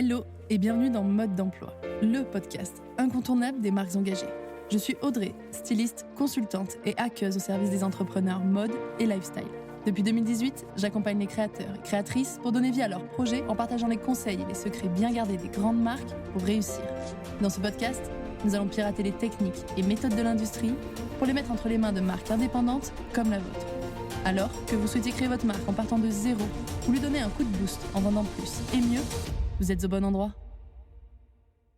Hello et bienvenue dans Mode d'emploi, le podcast incontournable des marques engagées. Je suis Audrey, styliste, consultante et hackeuse au service des entrepreneurs mode et lifestyle. Depuis 2018, j'accompagne les créateurs et créatrices pour donner vie à leurs projets en partageant les conseils et les secrets bien gardés des grandes marques pour réussir. Dans ce podcast, nous allons pirater les techniques et méthodes de l'industrie pour les mettre entre les mains de marques indépendantes comme la vôtre. Alors que vous souhaitez créer votre marque en partant de zéro ou lui donner un coup de boost en vendant plus et mieux, vous êtes au bon endroit.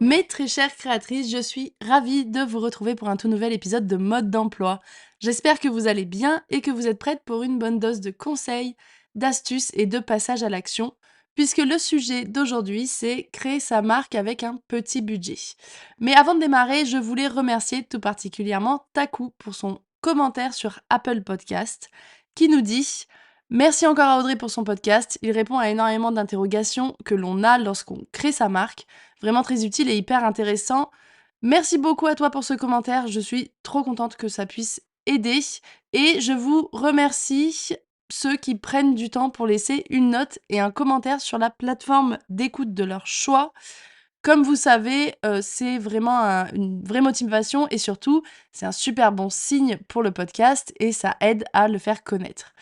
Mes très chères créatrices, je suis ravie de vous retrouver pour un tout nouvel épisode de Mode d'emploi. J'espère que vous allez bien et que vous êtes prêtes pour une bonne dose de conseils, d'astuces et de passage à l'action, puisque le sujet d'aujourd'hui, c'est créer sa marque avec un petit budget. Mais avant de démarrer, je voulais remercier tout particulièrement Taku pour son commentaire sur Apple Podcast, qui nous dit: merci encore à Audrey pour son podcast, il répond à énormément d'interrogations que l'on a lorsqu'on crée sa marque. Vraiment très utile et hyper intéressant. Merci beaucoup à toi pour ce commentaire, je suis trop contente que ça puisse aider. Et je vous remercie ceux qui prennent du temps pour laisser une note et un commentaire sur la plateforme d'écoute de leur choix. Comme vous savez, c'est vraiment une vraie motivation et surtout, c'est un super bon signe pour le podcast et ça aide à le faire connaître.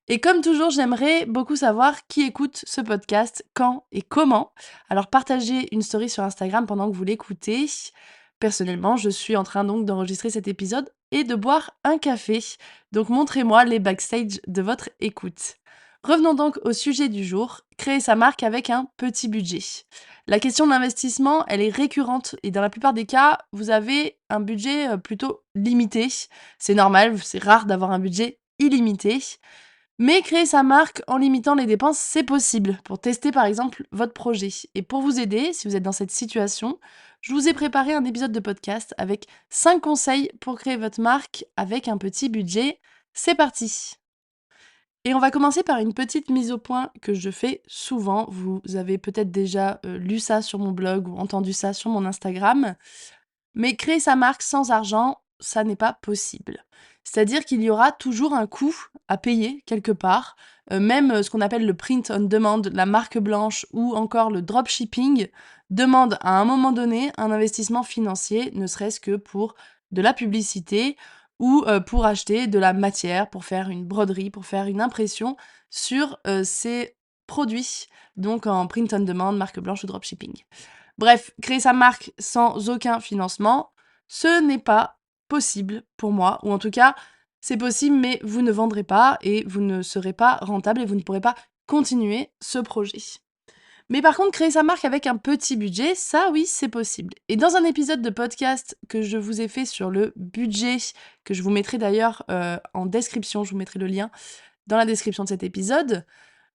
Et comme toujours, j'aimerais beaucoup savoir qui écoute ce podcast, quand et comment. Alors partagez une story sur Instagram pendant que vous l'écoutez. Personnellement, je suis en train donc d'enregistrer cet épisode et de boire un café. Donc montrez-moi les backstage de votre écoute. Revenons donc au sujet du jour, créer sa marque avec un petit budget. La question de l'investissement, elle est récurrente et dans la plupart des cas, vous avez un budget plutôt limité. C'est normal, c'est rare d'avoir un budget illimité. Mais créer sa marque en limitant les dépenses, c'est possible pour tester par exemple votre projet. Et pour vous aider, si vous êtes dans cette situation, je vous ai préparé un épisode de podcast avec 5 conseils pour créer votre marque avec un petit budget. C'est parti! Et on va commencer par une petite mise au point que je fais souvent. Vous avez peut-être déjà lu ça sur mon blog ou entendu ça sur mon Instagram. Mais créer sa marque sans argent, ça n'est pas possible. C'est-à-dire qu'il y aura toujours un coût à payer quelque part, même ce qu'on appelle le print on demand, la marque blanche ou encore le dropshipping demande à un moment donné un investissement financier, ne serait-ce que pour de la publicité ou pour acheter de la matière, pour faire une broderie, pour faire une impression sur ces produits, donc en print on demand, marque blanche ou dropshipping. Bref, créer sa marque sans aucun financement, ce n'est pas possible pour moi, ou en tout cas, c'est possible, mais vous ne vendrez pas et vous ne serez pas rentable et vous ne pourrez pas continuer ce projet. Mais par contre, créer sa marque avec un petit budget, ça oui, c'est possible. Et dans un épisode de podcast que je vous ai fait sur le budget, que je vous mettrai d'ailleurs en description, je vous mettrai le lien dans la description de cet épisode,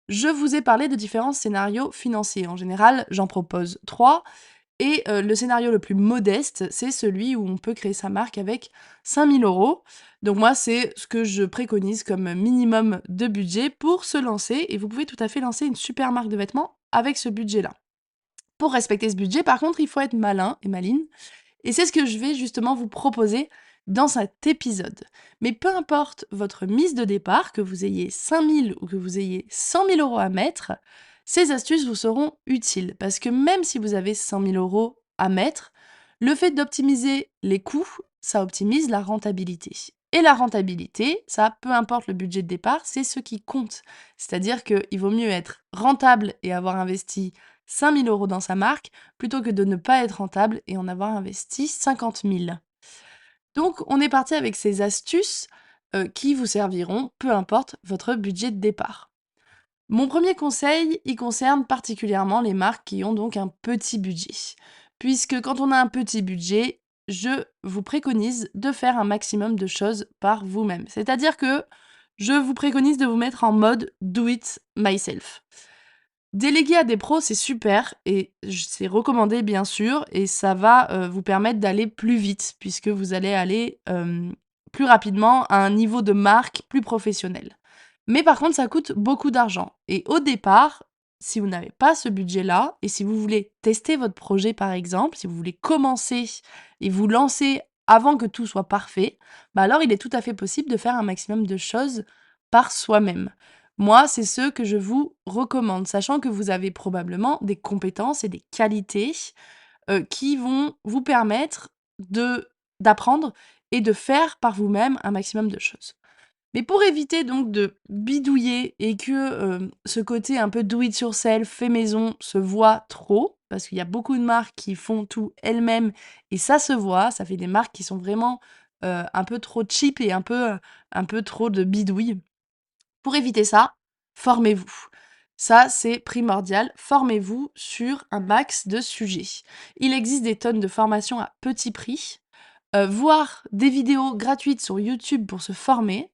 je vous ai parlé de différents scénarios financiers. En général, j'en propose 3. Et le scénario le plus modeste, c'est celui où on peut créer sa marque avec 5 000 €. Donc moi, c'est ce que je préconise comme minimum de budget pour se lancer. Et vous pouvez tout à fait lancer une super marque de vêtements avec ce budget-là. Pour respecter ce budget, par contre, il faut être malin et maline. Et c'est ce que je vais justement vous proposer dans cet épisode. Mais peu importe votre mise de départ, que vous ayez 5 000 ou que vous ayez 100 000 € à mettre, ces astuces vous seront utiles. Parce que même si vous avez 100 000 € à mettre, le fait d'optimiser les coûts, ça optimise la rentabilité. Et la rentabilité, ça, peu importe le budget de départ, c'est ce qui compte. C'est-à-dire qu'il vaut mieux être rentable et avoir investi 5 000 € dans sa marque, plutôt que de ne pas être rentable et en avoir investi 50 000. Donc, on est parti avec ces astuces qui vous serviront, peu importe votre budget de départ. Mon premier conseil, il concerne particulièrement les marques qui ont donc un petit budget. Puisque quand on a un petit budget, je vous préconise de faire un maximum de choses par vous-même. C'est-à-dire que je vous préconise de vous mettre en mode do it myself. Déléguer à des pros, c'est super et c'est recommandé bien sûr et ça va vous permettre d'aller plus vite puisque vous allez aller plus rapidement à un niveau de marque plus professionnel. Mais par contre, ça coûte beaucoup d'argent et au départ, si vous n'avez pas ce budget-là et si vous voulez tester votre projet par exemple, si vous voulez commencer et vous lancer avant que tout soit parfait, bah alors il est tout à fait possible de faire un maximum de choses par soi-même. Moi, c'est ceux que je vous recommande, sachant que vous avez probablement des compétences et des qualités, qui vont vous permettre de d'apprendre et de faire par vous-même un maximum de choses. Mais pour éviter donc de bidouiller et que, ce côté un peu do it yourself, fait maison, se voit trop, parce qu'il y a beaucoup de marques qui font tout elles-mêmes et ça se voit, ça fait des marques qui sont vraiment, un peu trop cheap et un peu trop de bidouille. Pour éviter ça, formez-vous. Ça, c'est primordial. Formez-vous sur un max de sujets. Il existe des tonnes de formations à petit prix, voire des vidéos gratuites sur YouTube pour se former.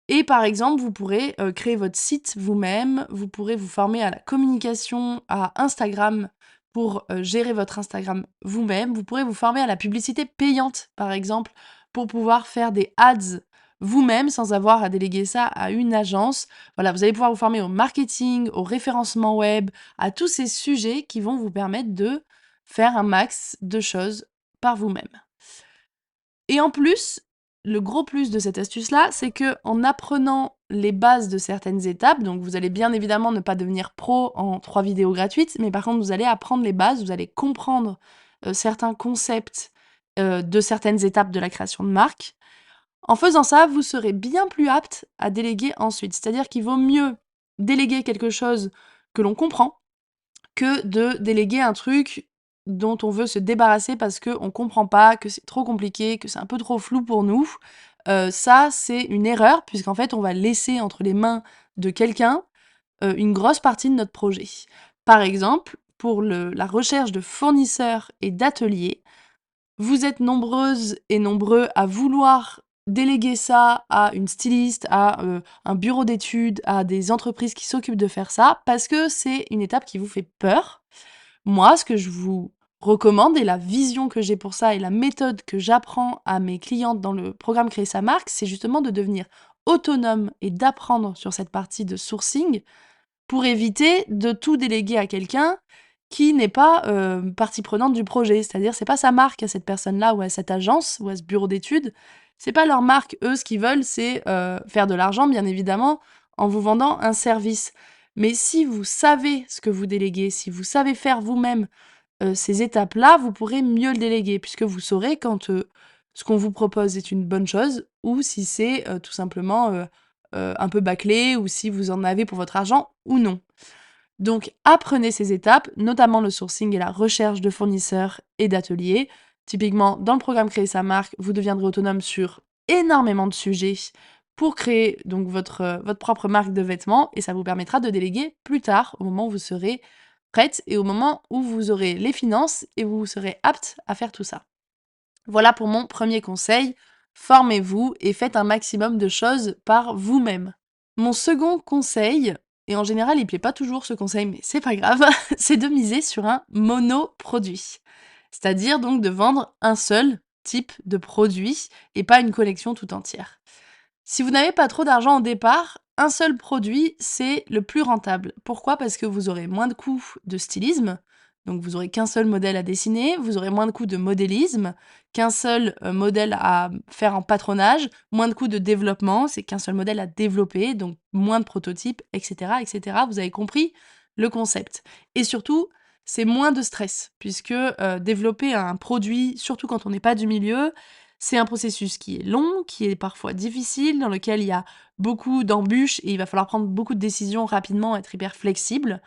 Et par exemple, vous pourrez, créer votre site vous-même, vous pourrez vous former à la communication, à Instagram pour, gérer votre Instagram vous-même. Vous pourrez vous former à la publicité payante, par exemple, pour pouvoir faire des ads vous-même sans avoir à déléguer ça à une agence. Voilà, vous allez pouvoir vous former au marketing, au référencement web, à tous ces sujets qui vont vous permettre de faire un max de choses par vous-même. Et en plus, le gros plus de cette astuce-là, c'est que en apprenant les bases de certaines étapes, donc vous allez bien évidemment ne pas devenir pro en 3 vidéos gratuites, mais par contre vous allez apprendre les bases, vous allez comprendre, certains concepts, de certaines étapes de la création de marque. En faisant ça, vous serez bien plus apte à déléguer ensuite. C'est-à-dire qu'il vaut mieux déléguer quelque chose que l'on comprend que de déléguer un truc dont on veut se débarrasser parce qu'on comprend pas, que c'est trop compliqué, que c'est un peu trop flou pour nous. Ça, c'est une erreur puisqu'en fait, on va laisser entre les mains de quelqu'un, une grosse partie de notre projet. Par exemple, pour la recherche de fournisseurs et d'ateliers, vous êtes nombreuses et nombreux à vouloir déléguer ça à une styliste, à, un bureau d'études, à des entreprises qui s'occupent de faire ça, parce que c'est une étape qui vous fait peur. Moi, ce que je vous recommande et la vision que j'ai pour ça et la méthode que j'apprends à mes clientes dans le programme Créer sa marque, c'est justement de devenir autonome et d'apprendre sur cette partie de sourcing pour éviter de tout déléguer à quelqu'un qui n'est pas, partie prenante du projet. C'est-à-dire, c'est pas sa marque à cette personne-là ou à cette agence ou à ce bureau d'études. C'est pas leur marque. Eux, ce qu'ils veulent, c'est, faire de l'argent, bien évidemment, en vous vendant un service. Mais si vous savez ce que vous déléguez, si vous savez faire vous-même, ces étapes-là, vous pourrez mieux le déléguer puisque vous saurez quand, ce qu'on vous propose est une bonne chose ou si c'est, tout simplement, un peu bâclé ou si vous en avez pour votre argent ou non. Donc apprenez ces étapes, notamment le sourcing et la recherche de fournisseurs et d'ateliers. Typiquement, dans le programme Créer sa marque, vous deviendrez autonome sur énormément de sujets pour créer donc votre propre marque de vêtements et ça vous permettra de déléguer plus tard, au moment où vous serez prête et au moment où vous aurez les finances et vous serez apte à faire tout ça. Voilà pour mon premier conseil, formez-vous et faites un maximum de choses par vous-même. Mon second conseil, et en général il plaît pas toujours ce conseil, mais c'est pas grave, c'est de miser sur un monoproduit. C'est-à-dire donc de vendre un seul type de produit et pas une collection tout entière. Si vous n'avez pas trop d'argent au départ, un seul produit, c'est le plus rentable. Pourquoi? Parce que vous aurez moins de coûts de stylisme, donc vous aurez qu'un seul modèle à dessiner, vous aurez moins de coûts de modélisme, qu'un seul, modèle à faire en patronage, moins de coûts de développement, c'est qu'un seul modèle à développer, donc moins de prototypes et cetera et cetera. Vous avez compris le concept et surtout, c'est moins de stress puisque, développer un produit, surtout quand on n'est pas du milieu, c'est un processus qui est long, qui est parfois difficile, dans lequel il y a beaucoup d'embûches et il va falloir prendre beaucoup de décisions rapidement, être hyper flexible.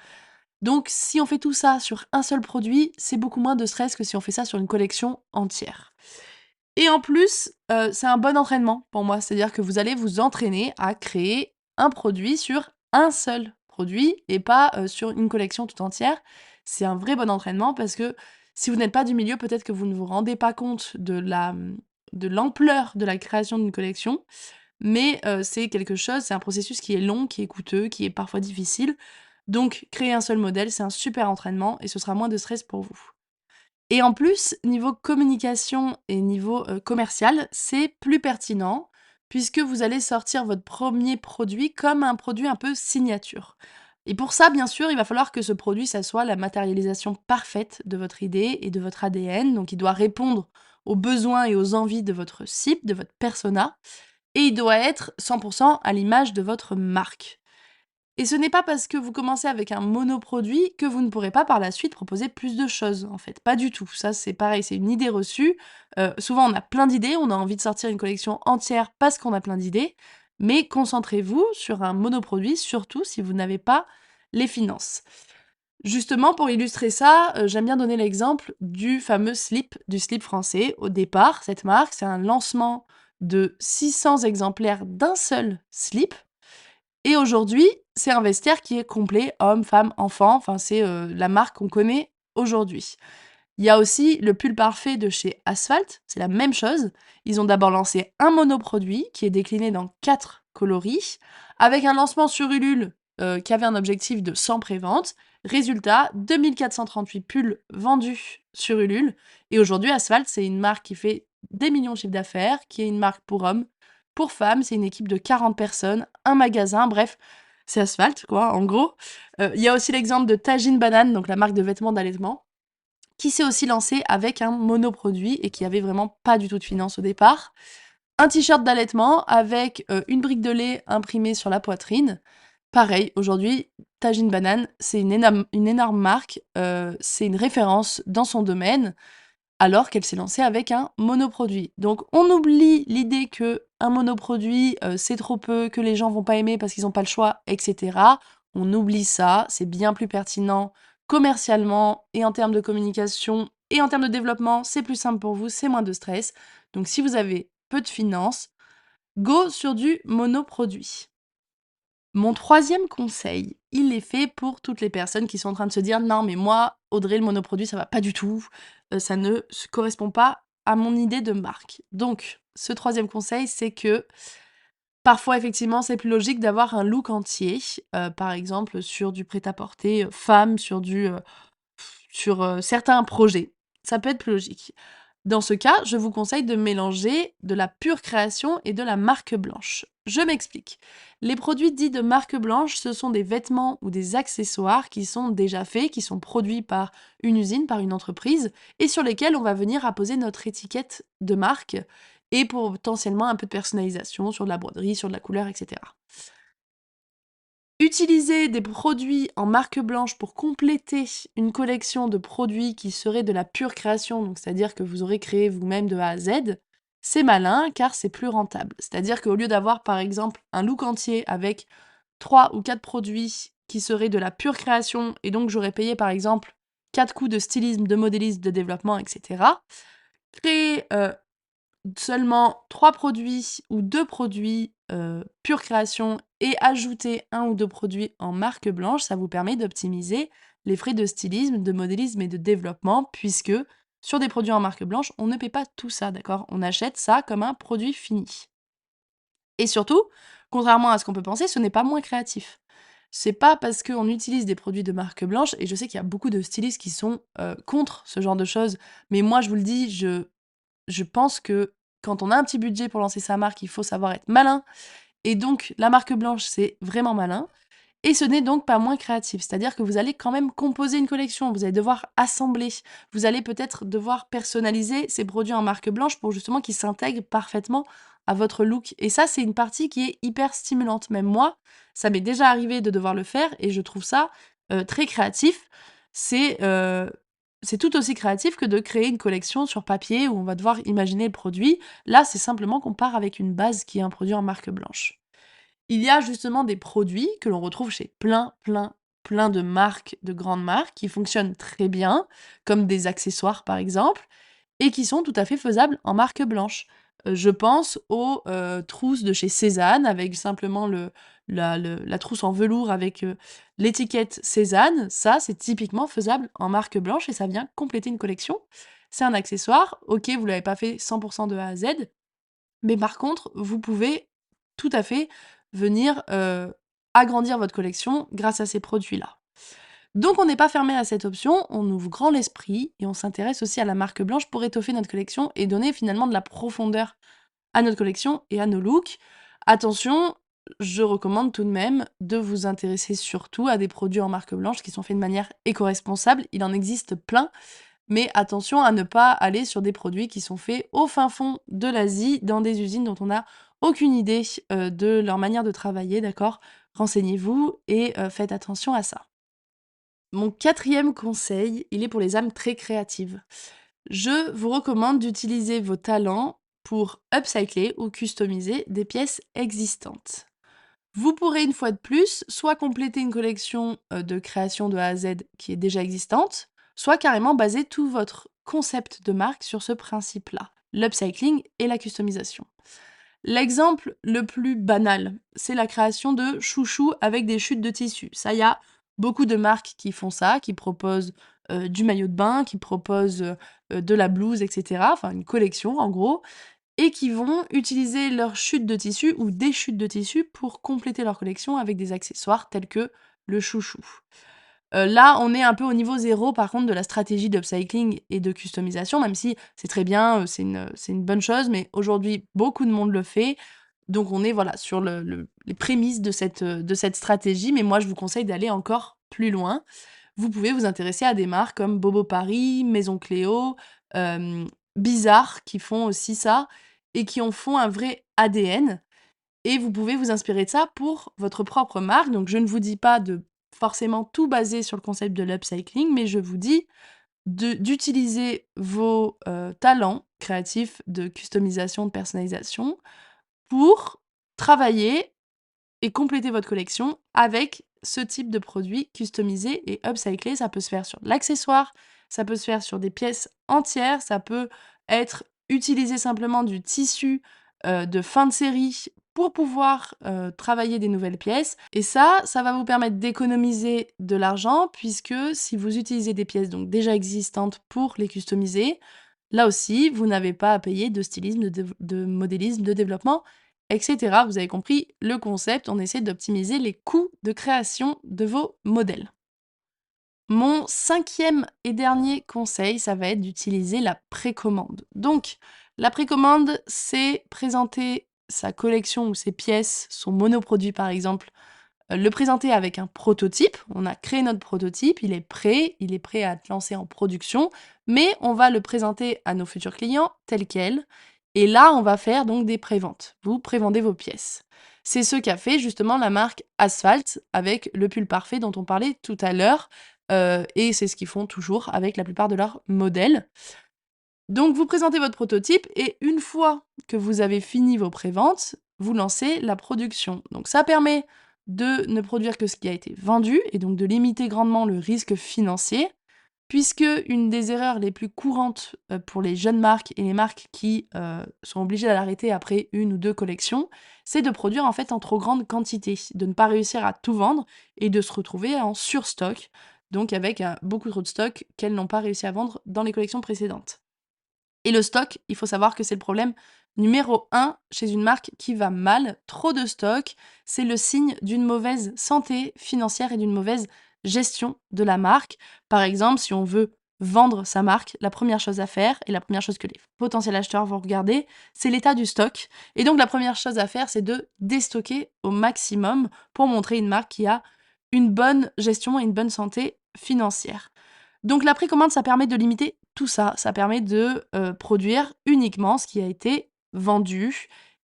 Donc si on fait tout ça sur un seul produit, c'est beaucoup moins de stress que si on fait ça sur une collection entière. Et en plus, c'est un bon entraînement pour moi, c'est-à-dire que vous allez vous entraîner à créer un produit sur un seul produit et pas, sur une collection tout entière. C'est un vrai bon entraînement parce que si vous n'êtes pas du milieu, peut-être que vous ne vous rendez pas compte de l'ampleur de la création d'une collection, mais c'est un processus qui est long, qui est coûteux, qui est parfois difficile. Donc créer un seul modèle, c'est un super entraînement et ce sera moins de stress pour vous. Et en plus, niveau communication et niveau, commercial, c'est plus pertinent puisque vous allez sortir votre premier produit comme un produit un peu signature. Et pour ça, bien sûr, il va falloir que ce produit, ça soit la matérialisation parfaite de votre idée et de votre ADN. Donc il doit répondre aux besoins et aux envies de votre cible, de votre persona et il doit être 100 à l'image de votre marque. Et ce n'est pas parce que vous commencez avec un monoproduit que vous ne pourrez pas par la suite proposer plus de choses, en fait. Pas du tout. Ça, c'est pareil, c'est une idée reçue. Souvent, on a plein d'idées, on a envie de sortir une collection entière parce qu'on a plein d'idées, mais concentrez-vous sur un monoproduit, surtout si vous n'avez pas les finances. Justement, pour illustrer ça, j'aime bien donner l'exemple du fameux slip, du slip français. Au départ, cette marque, c'est un lancement de 600 exemplaires d'un seul slip et aujourd'hui, c'est un vestiaire qui est complet, hommes, femmes, enfants, enfin c'est, la marque qu'on connaît aujourd'hui. Il y a aussi le pull parfait de chez Asphalt, c'est la même chose. Ils ont d'abord lancé un monoproduit qui est décliné dans 4 coloris, avec un lancement sur Ulule, qui avait un objectif de 100 préventes. Résultat, 2 438 pulls vendus sur Ulule et aujourd'hui Asphalt, c'est une marque qui fait des millions de chiffres d'affaires, qui est une marque pour hommes. Pour femmes, c'est une équipe de 40 personnes, un magasin, bref, c'est Asphalt quoi, en gros. Il y a aussi l'exemple de Tajine Banane, donc la marque de vêtements d'allaitement, qui s'est aussi lancé avec un monoproduit et qui avait vraiment pas du tout de finances au départ. Un t-shirt d'allaitement avec, une brique de lait imprimée sur la poitrine. Pareil, aujourd'hui, Tajine Banane, c'est une énorme marque, c'est une référence dans son domaine, alors qu'elle s'est lancée avec un monoproduit. Donc on oublie l'idée que un monoproduit, c'est trop peu, que les gens vont pas aimer parce qu'ils ont pas le choix et cetera. On oublie ça, c'est bien plus pertinent commercialement et en termes de communication et en termes de développement, c'est plus simple pour vous, c'est moins de stress. Donc si vous avez peu de finances, go sur du monoproduit. Mon troisième conseil, il est fait pour toutes les personnes qui sont en train de se dire: «Non mais moi, Audrey, le monoproduit, ça va pas du tout, ça ne correspond pas à mon idée de marque». Donc ce troisième conseil, c'est que parfois, effectivement, c'est plus logique d'avoir un look entier, par exemple sur du prêt-à-porter, femme, sur certains projets. Ça peut être plus logique. Dans ce cas, je vous conseille de mélanger de la pure création et de la marque blanche. Je m'explique. Les produits dits de marque blanche, ce sont des vêtements ou des accessoires qui sont déjà faits, qui sont produits par une usine, par une entreprise, et sur lesquels on va venir apposer notre étiquette de marque et potentiellement un peu de personnalisation sur de la broderie, sur de la couleur, etc. Utiliser des produits en marque blanche pour compléter une collection de produits qui serait de la pure création, donc c'est-à-dire que vous aurez créé vous-même de A à Z, c'est malin car c'est plus rentable. C'est-à-dire qu'au lieu d'avoir par exemple un look entier avec 3 ou 4 produits qui seraient de la pure création et donc j'aurais payé par exemple 4 coups de stylisme, de modélisme, de développement, etc. Créer seulement 3 produits ou 2 produits, pure création et ajouter un ou 2 produits en marque blanche, ça vous permet d'optimiser les frais de stylisme, de modélisme et de développement puisque sur des produits en marque blanche, on ne paie pas tout ça, d'accord? On achète ça comme un produit fini. Et surtout, contrairement à ce qu'on peut penser, ce n'est pas moins créatif. C'est pas parce qu'on utilise des produits de marque blanche et je sais qu'il y a beaucoup de stylistes qui sont, contre ce genre de choses, mais moi je vous le dis, je pense que quand on a un petit budget pour lancer sa marque, il faut savoir être malin et donc la marque blanche, c'est vraiment malin et ce n'est donc pas moins créatif. C'est-à-dire que vous allez quand même composer une collection, vous allez devoir assembler, vous allez peut-être devoir personnaliser ces produits en marque blanche pour justement qu'ils s'intègrent parfaitement à votre look et ça, c'est une partie qui est hyper stimulante. Même moi, ça m'est déjà arrivé de devoir le faire et je trouve ça, très créatif. C'est, heu, c'est tout aussi créatif que de créer une collection sur papier où on va devoir imaginer le produit. Là, c'est simplement qu'on part avec une base qui est un produit en marque blanche. Il y a justement des produits que l'on retrouve chez plein, plein, plein de marques, de grandes marques qui fonctionnent très bien, comme des accessoires par exemple, et qui sont tout à fait faisables en marque blanche. Je pense aux, trousses de chez Cézanne avec simplement la trousse en velours avec, l'étiquette Cézanne. Ça, c'est typiquement faisable en marque blanche et ça vient compléter une collection. C'est un accessoire, OK, vous l'avez pas fait 100 de A à Z, mais par contre, vous pouvez tout à fait venir, agrandir votre collection grâce à ces produits-là. Donc on n'est pas fermé à cette option, on ouvre grand l'esprit et on s'intéresse aussi à la marque blanche pour étoffer notre collection et donner finalement de la profondeur à notre collection et à nos looks. Attention, je recommande tout de même de vous intéresser surtout à des produits en marque blanche qui sont faits de manière éco-responsable. Il en existe plein, mais attention à ne pas aller sur des produits qui sont faits au fin fond de l'Asie, dans des usines dont on n'a aucune idée, de leur manière de travailler, d'accord? renseignez-vous et faites attention à ça. Mon quatrième conseil, il est pour les âmes très créatives. Je vous recommande d'utiliser vos talents pour upcycler ou customiser des pièces existantes. Vous pourrez une fois de plus soit compléter une collection de création de A à Z qui est déjà existante, soit carrément baser tout votre concept de marque sur ce principe-là, l'upcycling et la customisation. L'exemple le plus banal, c'est la création de chouchous avec des chutes de tissu. Ça, il y a beaucoup de marques qui font ça, qui proposent du maillot de bain, qui proposent de la blouse, etc. Enfin, une collection en gros, et qui vont utiliser leurs chutes de tissu ou des chutes de tissu pour compléter leur collection avec des accessoires tels que le chouchou. Là, on est un peu au niveau zéro, par contre, de la stratégie d'upcycling et de customisation, même si c'est très bien, c'est une bonne chose, mais aujourd'hui, beaucoup de monde le fait. Donc on est, voilà, sur les prémices de cette stratégie, mais moi, je vous conseille d'aller encore plus loin. Vous pouvez vous intéresser à des marques comme Bobo Paris, Maison Cléo, hem, Bizarre qui font aussi ça et qui en font un vrai ADN. Et vous pouvez vous inspirer de ça pour votre propre marque. Donc je ne vous dis pas de forcément tout baser sur le concept de l'upcycling, mais je vous dis d'utiliser vos, talents créatifs de customisation, de personnalisation pour travailler et compléter votre collection avec ce type de produit customisé et upcyclé. Ça peut se faire sur de l'accessoire, ça peut se faire sur des pièces entières, ça peut être utiliser simplement du tissu, de fin de série pour pouvoir, travailler des nouvelles pièces et ça va vous permettre d'économiser de l'argent puisque si vous utilisez des pièces donc déjà existantes pour les customiser, là aussi, vous n'avez pas à payer de stylisme, de modélisme, de développement et cetera. Vous avez compris le concept, on essaie d'optimiser les coûts de création de vos modèles. Mon cinquième et dernier conseil, ça va être d'utiliser la précommande. Donc, la précommande, c'est présenter sa collection ou ses pièces, son monoproduit par exemple, le présenter avec un prototype. On a créé notre prototype, il est prêt à être lancé en production, mais on va le présenter à nos futurs clients tel quel. Et là, on va faire donc des préventes. Vous prévendez vos pièces. C'est ce qu'a fait justement la marque Asphalt avec le pull parfait dont on parlait tout à l'heure. Et c'est ce qu'ils font toujours avec la plupart de leurs modèles. Donc vous présentez votre prototype et une fois que vous avez fini vos préventes, vous lancez la production. Donc ça permet de ne produire que ce qui a été vendu et donc de limiter grandement le risque financier, puisque une des erreurs les plus courantes pour les jeunes marques et les marques qui sont obligées d'arrêter après une ou deux collections, c'est de produire en fait en trop grande quantité, de ne pas réussir à tout vendre et de se retrouver en surstock, donc avec beaucoup trop de stock qu'elles n'ont pas réussi à vendre dans les collections précédentes. Et le stock, il faut savoir que c'est le problème numéro un chez une marque qui va mal. Trop de stock, c'est le signe d'une mauvaise santé financière et d'une mauvaise gestion de la marque. Par exemple, si on veut vendre sa marque, la première chose à faire et la première chose que les potentiels acheteurs vont regarder, c'est l'état du stock. Et donc la première chose à faire, c'est de déstocker au maximum pour montrer une marque qui a une bonne gestion et une bonne santé financière. Donc la précommande, ça permet de limiter tout ça. Ça permet de, produire uniquement ce qui a été vendu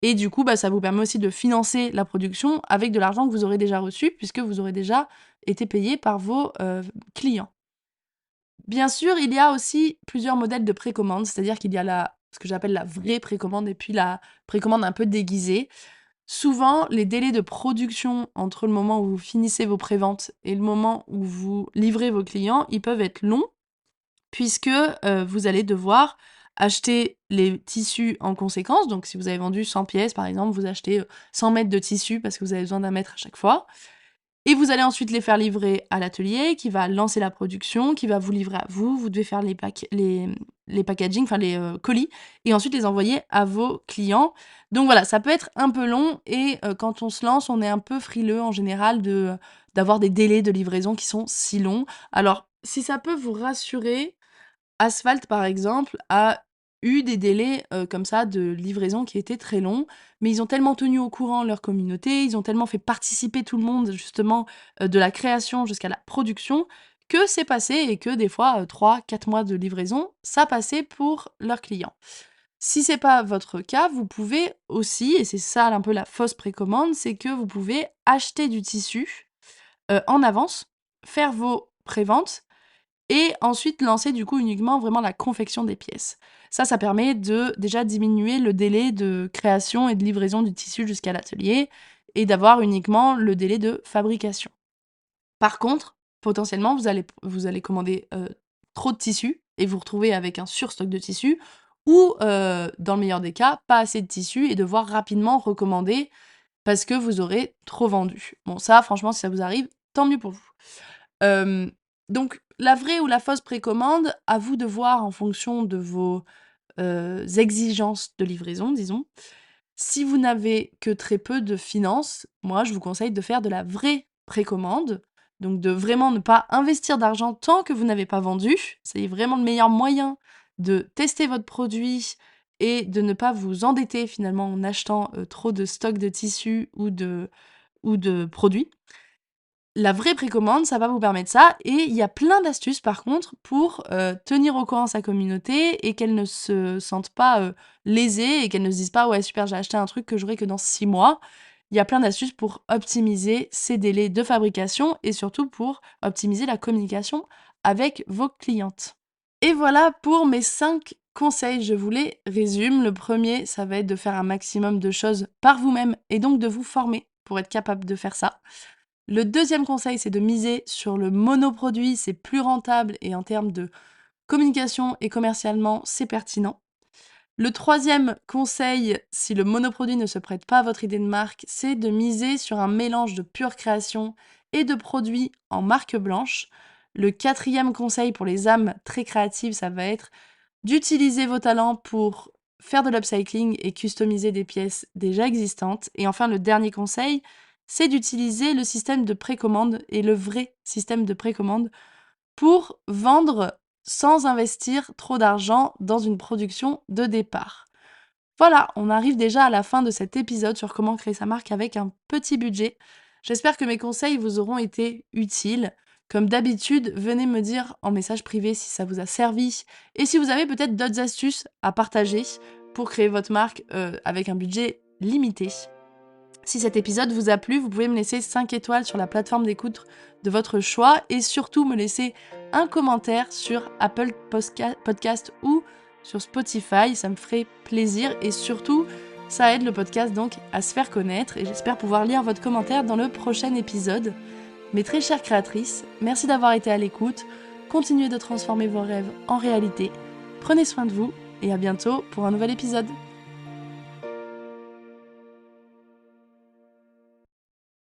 et du coup, bah, ça vous permet aussi de financer la production avec de l'argent que vous aurez déjà reçu puisque vous aurez déjà été payé par vos, clients. Bien sûr, il y a aussi plusieurs modèles de précommande, c'est-à-dire qu'il y a la ce que j'appelle la vraie précommande et puis la précommande un peu déguisée. Souvent, les délais de production entre le moment où vous finissez vos préventes et le moment où vous livrez vos clients, ils peuvent être longs puisque, vous allez devoir acheter les tissus en conséquence. Donc si vous avez vendu 100 pièces, par exemple, vous achetez, 100 mètres de tissu parce que vous avez besoin d'un mètre à chaque fois et vous allez ensuite les faire livrer à l'atelier qui va lancer la production, qui va vous livrer à vous. Vous devez faire les packaging, enfin les, colis et ensuite les envoyer à vos clients. Donc voilà, ça peut être un peu long et quand on se lance, on est un peu frileux en général d'avoir des délais de livraison qui sont si longs. Alors si ça peut vous rassurer, Asphalt, par exemple, a eu des délais, comme ça de livraison qui étaient très longs, mais ils ont tellement tenu au courant leur communauté, ils ont tellement fait participer tout le monde justement, de la création jusqu'à la production, que c'est passé et que des fois, 3-4 mois de livraison, ça passait pour leurs clients. Si c'est pas votre cas, vous pouvez aussi, et c'est ça un peu la fausse précommande, c'est que vous pouvez acheter du tissu en avance, faire vos préventes et ensuite lancer du coup uniquement vraiment la confection des pièces. Ça permet de déjà diminuer le délai de création et de livraison du tissu jusqu'à l'atelier et d'avoir uniquement le délai de fabrication. Par contre, potentiellement, vous allez commander, trop de tissu et vous retrouver avec un surstock de tissu ou, dans le meilleur des cas, pas assez de tissu et devoir rapidement recommander parce que vous aurez trop vendu. Bon ça, franchement, si ça vous arrive, tant mieux pour vous. Hem, donc la vraie ou la fausse précommande, à vous de voir en fonction de vos, exigences de livraison, disons. Si vous n'avez que très peu de finances, moi, je vous conseille de faire de la vraie précommande, donc de vraiment ne pas investir d'argent tant que vous n'avez pas vendu. C'est vraiment le meilleur moyen de tester votre produit et de ne pas vous endetter finalement en achetant, trop de stock de tissus ou de produits. La vraie précommande, ça va vous permettre ça et il y a plein d'astuces par contre pour, tenir au courant sa communauté et qu'elle ne se sente pas, lésée et qu'elle ne se dise pas: «Ouais super, j'ai acheté un truc que j'aurai que dans 6 mois». Il y a plein d'astuces pour optimiser ces délais de fabrication et surtout pour optimiser la communication avec vos clientes. Et voilà pour mes 5 conseils, je vous les résume. Le premier, ça va être de faire un maximum de choses par vous-même et donc de vous former pour être capable de faire ça. Le deuxième conseil, c'est de miser sur le monoproduit, c'est plus rentable et en termes de communication et commercialement, c'est pertinent. Le troisième conseil, si le monoproduit ne se prête pas à votre idée de marque, c'est de miser sur un mélange de pure création et de produits en marque blanche. Le quatrième conseil pour les âmes très créatives, ça va être d'utiliser vos talents pour faire de l'upcycling et customiser des pièces déjà existantes. Et enfin, le dernier conseil, c'est d'utiliser le système de précommande et le vrai système de précommande pour vendre sans investir trop d'argent dans une production de départ. Voilà, on arrive déjà à la fin de cet épisode sur comment créer sa marque avec un petit budget. J'espère que mes conseils vous auront été utiles. Comme d'habitude, venez me dire en message privé si ça vous a servi et si vous avez peut-être d'autres astuces à partager pour créer votre marque avec un budget limité. Si cet épisode vous a plu, vous pouvez me laisser 5 étoiles sur la plateforme d'écoute de votre choix et surtout me laisser un commentaire sur Apple Podcast ou sur Spotify, ça me ferait plaisir et surtout ça aide le podcast donc à se faire connaître et j'espère pouvoir lire votre commentaire dans le prochain épisode. Mes très chères créatrices, merci d'avoir été à l'écoute, continuez de transformer vos rêves en réalité, prenez soin de vous et à bientôt pour un nouvel épisode.